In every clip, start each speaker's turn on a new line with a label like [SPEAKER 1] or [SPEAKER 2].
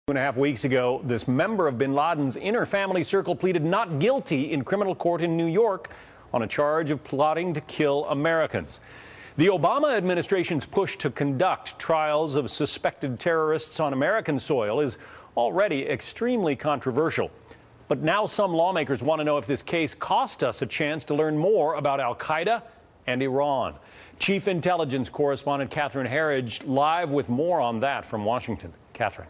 [SPEAKER 1] 2.5 weeks ago, this member of bin Laden's inner family circle pleaded not guilty in criminal court in New York on a charge of plotting to kill Americans. The Obama administration's push to conduct trials of suspected terrorists on American soil is already extremely controversial. But now some lawmakers want to know if this case cost us a chance to learn more about al-Qaeda and Iran. Chief Intelligence Correspondent Catherine Herridge live with more on that from Washington. Catherine.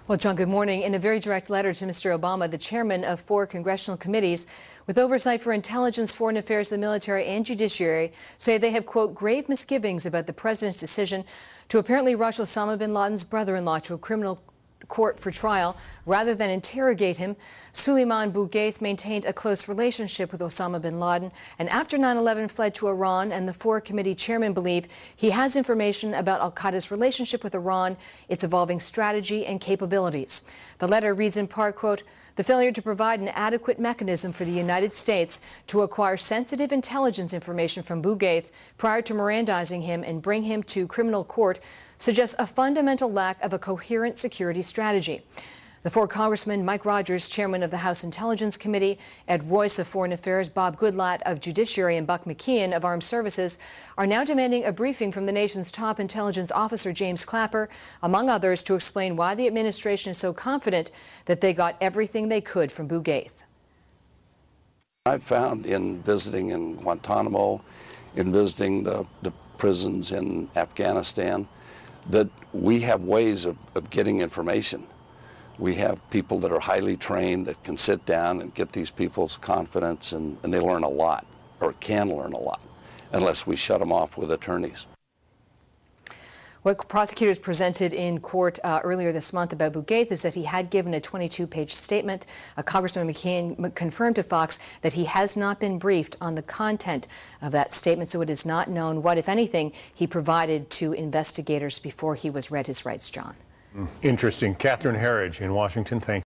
[SPEAKER 2] Well, John, good morning. In a very direct letter to Mr. Obama, the chairman of 4 congressional committees with oversight for intelligence, foreign affairs, the military, and judiciary say they have, quote, grave misgivings about the president's decision to apparently rush Osama bin Laden's brother-in-law to a criminal court for trial rather than interrogate him. Suleiman Bougaith maintained a close relationship with Osama bin Laden and after 9/11 fled to Iran, and the 4 committee chairmen believe he has information about al-Qaeda's relationship with Iran, its evolving strategy and capabilities. The letter reads in part, quote, the failure to provide an adequate mechanism for the United States to acquire sensitive intelligence information from Bougaith prior to Mirandizing him and bring him to criminal court suggests a fundamental lack of a coherent security strategy. The 4 congressmen, Mike Rogers, chairman of the House Intelligence Committee, Ed Royce of Foreign Affairs, Bob Goodlatte of Judiciary, and Buck McKeon of Armed Services, are now demanding a briefing from the nation's top intelligence officer, James Clapper, among others, to explain why the administration is so confident that they got everything they could from Bougaith.
[SPEAKER 3] I've found in visiting in Guantanamo, in visiting the prisons in Afghanistan, that we have ways of getting information. We have people that are highly trained that can sit down and get these people's confidence, and they learn a lot, or can learn a lot, unless we shut them off with attorneys.
[SPEAKER 2] What prosecutors presented in court earlier this month about Bougaith is that he had given a 22-page statement. Congressman McKeon confirmed to Fox that he has not been briefed on the content of that statement, so it is not known what, if anything, he provided to investigators before he was read his rights, John.
[SPEAKER 1] Interesting. Catherine Herridge in Washington, thank you.